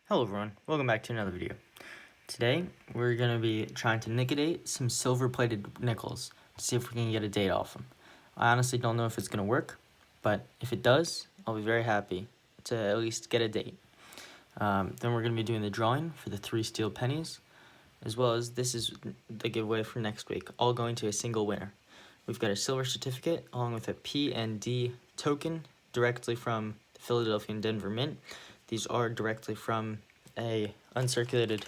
Hello everyone, welcome back to another video. Today, we're going to be trying to Nic-A-Date some silver-plated nickels to see if we can get a date off them. I honestly don't know if it's going to work, but if it does, I'll be very happy to at least get a date. Then we're going to be doing the drawing for the 3 steel pennies, as well as this is the giveaway for next week, all going to a single winner. We've got a silver certificate along with a P&D token directly from the Philadelphia and Denver Mint. These are directly from a uncirculated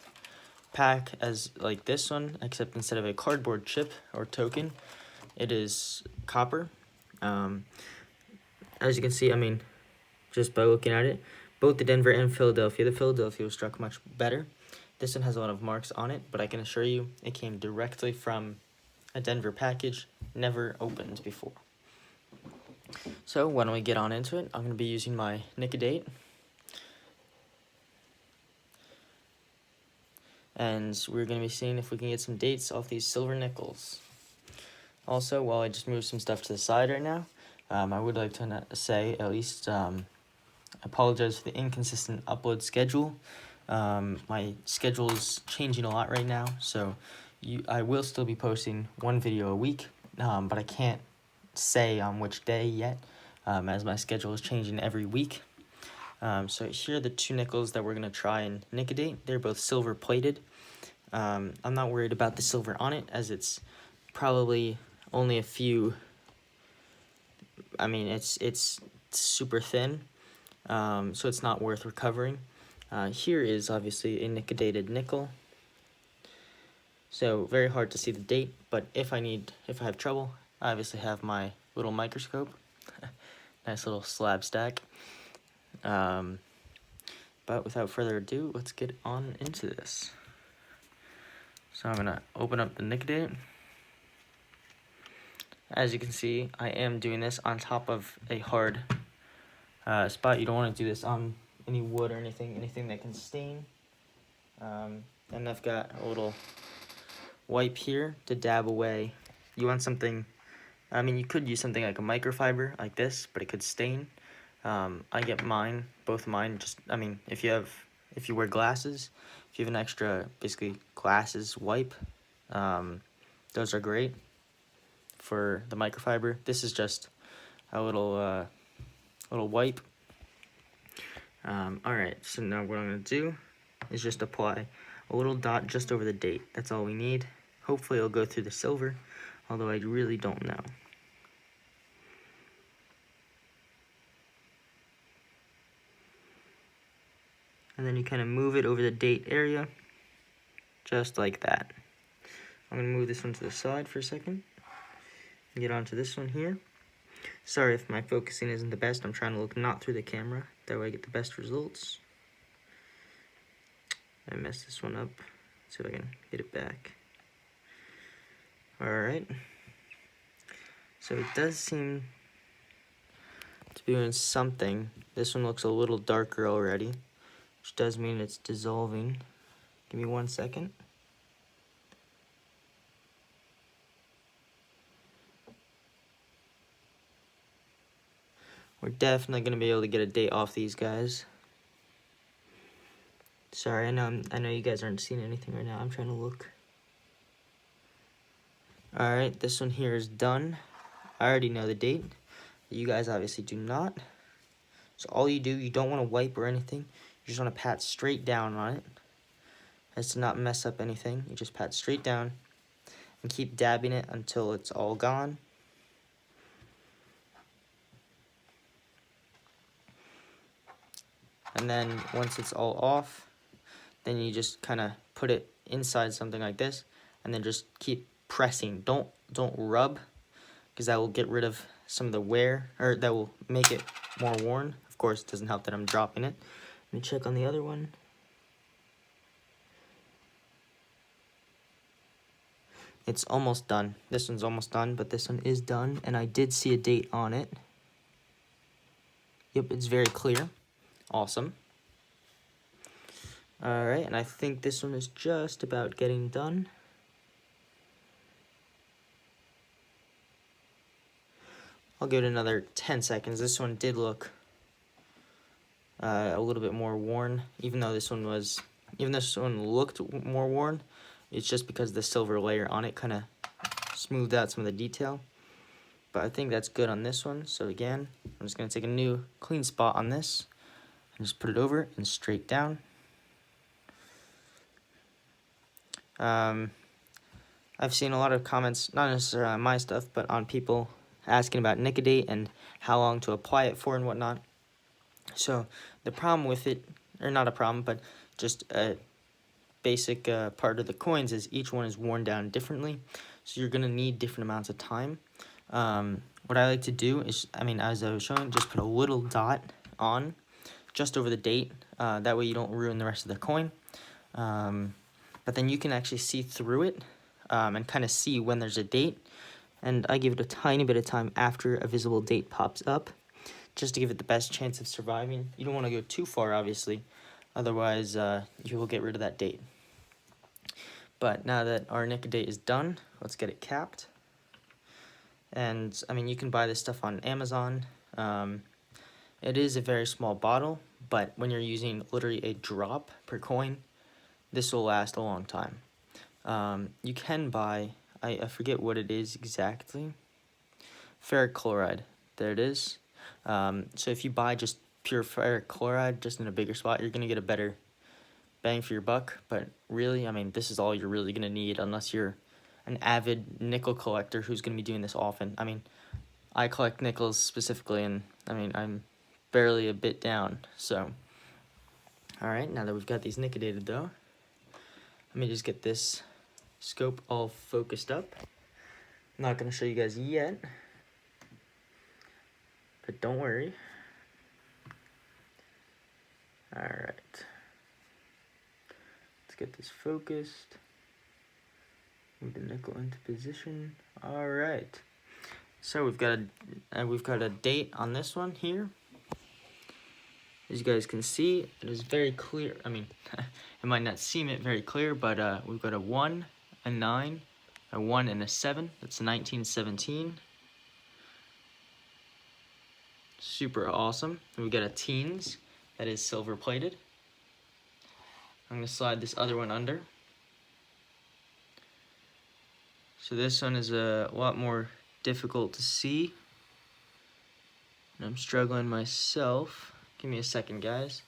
pack as like this one, except instead of a cardboard chip or token, it is copper. As you can see, just by looking at it, both the Denver and Philadelphia, the Philadelphia was struck much better. This one has a lot of marks on it, but I can assure you it came directly from a Denver package, never opened before. So why don't we get on into it? I'm going to be using my Nic-A-Date. And we're going to be seeing if we can get some dates off these silver nickels. Also, while I just move some stuff to the side right now, I would like to say, at least, I apologize for the inconsistent upload schedule. My schedule is changing a lot right now, so I will still be posting 1 video a week, but I can't say on which day yet, as my schedule is changing every week. So here are the 2 nickels that we're going to try and Nic-A-Date. They're both silver plated. I'm not worried about the silver on it, as it's probably only a few, it's super thin, so it's not worth recovering. Here is obviously a Nic-A-Dated nickel. So very hard to see the date, but if I have trouble, I obviously have my little microscope. Nice little slab stack. But without further ado, let's get on into this. So I'm gonna open up the Nic-A-Date. As you can see, I am doing this on top of a hard spot. You don't want to do this on any wood or anything that can stain. And I've got a little wipe here to dab away. You want something, you could use something like a microfiber like this, but it could stain. I get both of mine, if you wear glasses, if you have an extra, basically, glasses wipe, those are great for the microfiber. This is just a little wipe. Alright, so now what I'm going to do is just apply a little dot just over the date. That's all we need. Hopefully it'll go through the silver, although I really don't know. And then you kind of move it over the date area, just like that. I'm going to move this one to the side for a second, and get onto this one here. Sorry if my focusing isn't the best, I'm trying to look not through the camera, that way I get the best results. I messed this one up, let's see if I can get it back. Alright, so it does seem to be doing something. This one looks a little darker already, which does mean it's dissolving. Give me 1 second. We're definitely going to be able to get a date off these guys. Sorry, I know you guys aren't seeing anything right now. I'm trying to look. Alright, this one here is done. I already know the date. You guys obviously do not. So all you do, you don't want to wipe or anything. You just want to pat straight down on it, as to not mess up anything. You just pat straight down and keep dabbing it until it's all gone. And then once it's all off, then you just kind of put it inside something like this, and then just keep pressing. Don't rub, because that will get rid of some of the wear, or that will make it more worn. Of course, it doesn't help that I'm dropping it. Let me check on the other one. It's almost done. This one's almost done, but this one is done, and I did see a date on it. Yep, it's very clear. Awesome. Alright, and I think this one is just about getting done. I'll give it another 10 seconds. This one did look a little bit more worn, even though this one looked more worn. It's just because the silver layer on it kind of smoothed out some of the detail. But I think that's good on this one. So again, I'm just going to take a new clean spot on this and just put it over and straight down. I've seen a lot of comments, not necessarily on my stuff, but on people asking about Nic-A-Date and how long to apply it for and whatnot. So the problem with it, or not a problem, but just a basic part of the coins is each one is worn down differently. So you're going to need different amounts of time. What I like to do is, as I was showing, just put a little dot on just over the date. That way you don't ruin the rest of the coin. But then you can actually see through it and kind of see when there's a date. And I give it a tiny bit of time after a visible date pops up, just to give it the best chance of surviving. You don't want to go too far, obviously. Otherwise, you will get rid of that date. But now that our Nic-A-Date is done, let's get it capped. And, you can buy this stuff on Amazon. It is a very small bottle, but when you're using literally a drop per coin, this will last a long time. You can buy, I forget what it is exactly, ferric chloride. There it is. So if you buy just pure ferric chloride, just in a bigger spot, you're going to get a better bang for your buck. But really, this is all you're really going to need unless you're an avid nickel collector who's going to be doing this often. I collect nickels specifically, and I'm barely a bit down. So, all right, now that we've got these Nic-A-Dated though, let me just get this scope all focused up. I'm not going to show you guys yet, but don't worry. All right, let's get this focused. Move the nickel into position. All right. So we've got a date on this one here. As you guys can see, it is very clear. It might not seem it very clear, but we've got a 1, a 9, a 1, and a 7. That's 1917. Super awesome. And we got a teens that is silver plated. I'm gonna slide this other one under. So this one is a lot more difficult to see. And I'm struggling myself. Give me a second, guys.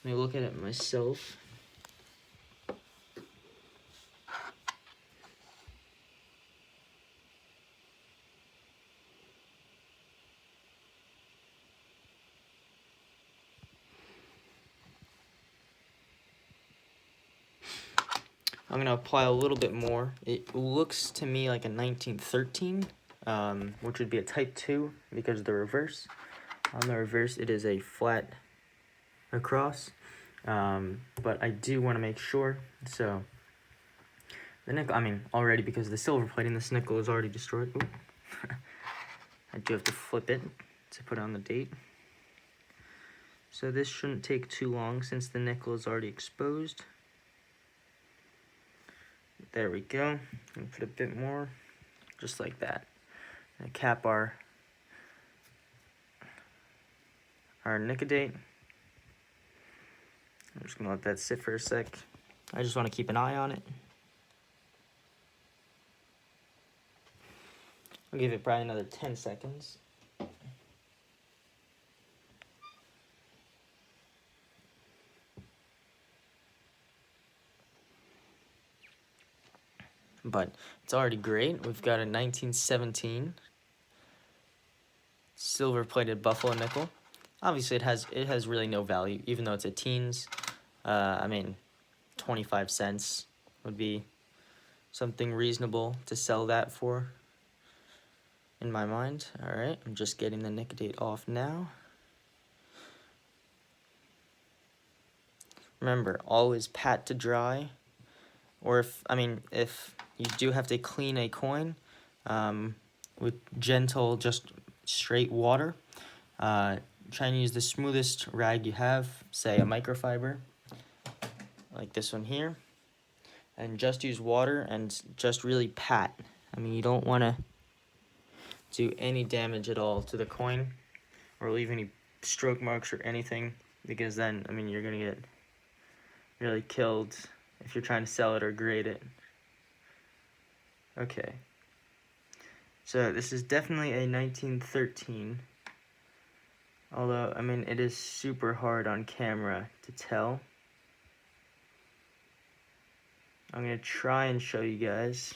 Let me look at it myself. I'm gonna apply a little bit more. It looks to me like a 1913, which would be a type 2 because of the reverse. On the reverse, it is a flat across, but I do want to make sure. So the nickel, already because the silver plating, this nickel is already destroyed. I do have to flip it to put on the date. So this shouldn't take too long since the nickel is already exposed. There we go. And put a bit more, just like that. And cap our Nic-A-Date. I'm just gonna let that sit for a sec. I just want to keep an eye on it. I'll give it probably another 10 seconds. But it's already great. We've got a 1917 silver-plated buffalo nickel. Obviously, it has really no value, even though it's a teens. 25 cents would be something reasonable to sell that for, in my mind. All right, I'm just getting the Nic-A-Date off now. Remember, always pat to dry. Or if you do have to clean a coin with gentle, just straight water, try and use the smoothest rag you have, say a microfiber, like this one here, and just use water and just really pat. You don't want to do any damage at all to the coin or leave any stroke marks or anything. because then, I mean, you're gonna get really killed if you're trying to sell it or grade it. Okay. So this is definitely a 1913. Although, I mean, it is super hard on camera to tell. I'm gonna try and show you guys.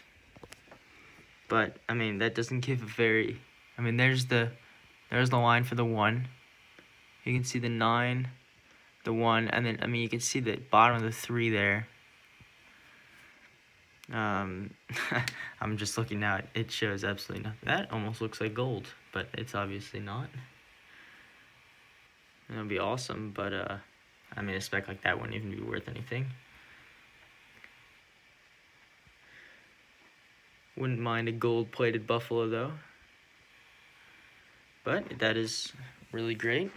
But, I mean, that doesn't give a very... I mean, there's the line for the 1. You can see the 9, the 1, and then, I mean, you can see the bottom of the 3 there. I'm just looking now. It shows absolutely nothing. That almost looks like gold, but it's obviously not. It would be awesome, but, I mean, a spec like that wouldn't even be worth anything. Wouldn't mind a gold-plated buffalo, though. But that is really great.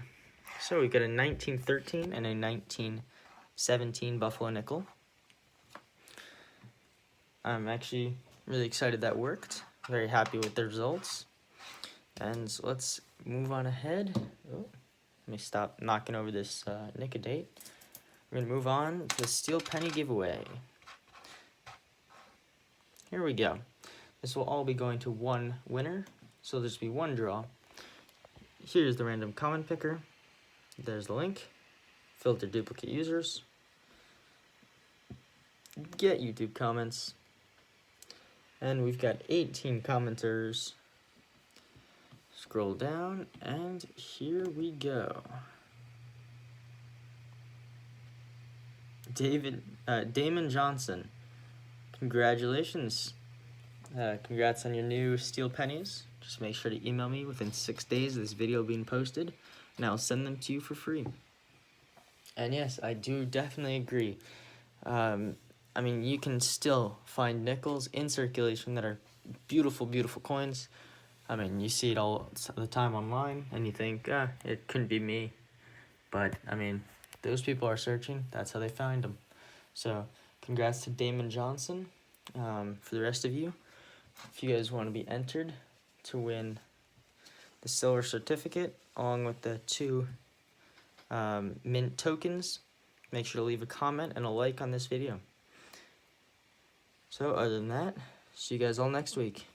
So we've got a 1913 and a 1917 buffalo nickel. I'm actually really excited that worked. Very happy with the results. And so let's move on ahead. Oh, let me stop knocking over this Nic-A-Date. We're going to move on to the steel penny giveaway. Here we go. This will all be going to one winner, so there's be one draw. Here's the random comment picker. There's the link. Filter duplicate users. Get YouTube comments. And we've got 18 commenters. Scroll down, and here we go. Damon Johnson. Congratulations. Congrats on your new steel pennies. Just make sure to email me within 6 days of this video being posted, and I'll send them to you for free. And yes, I do definitely agree. I mean, you can still find nickels in circulation that are beautiful, beautiful coins. I mean, you see it all the time online, and you think, it couldn't be me. But, I mean, those people are searching. That's how they find them. So, congrats to Damon Johnson. For the rest of you, if you guys want to be entered to win the silver certificate, along with the 2 mint tokens, make sure to leave a comment and a like on this video. So, other than that, see you guys all next week.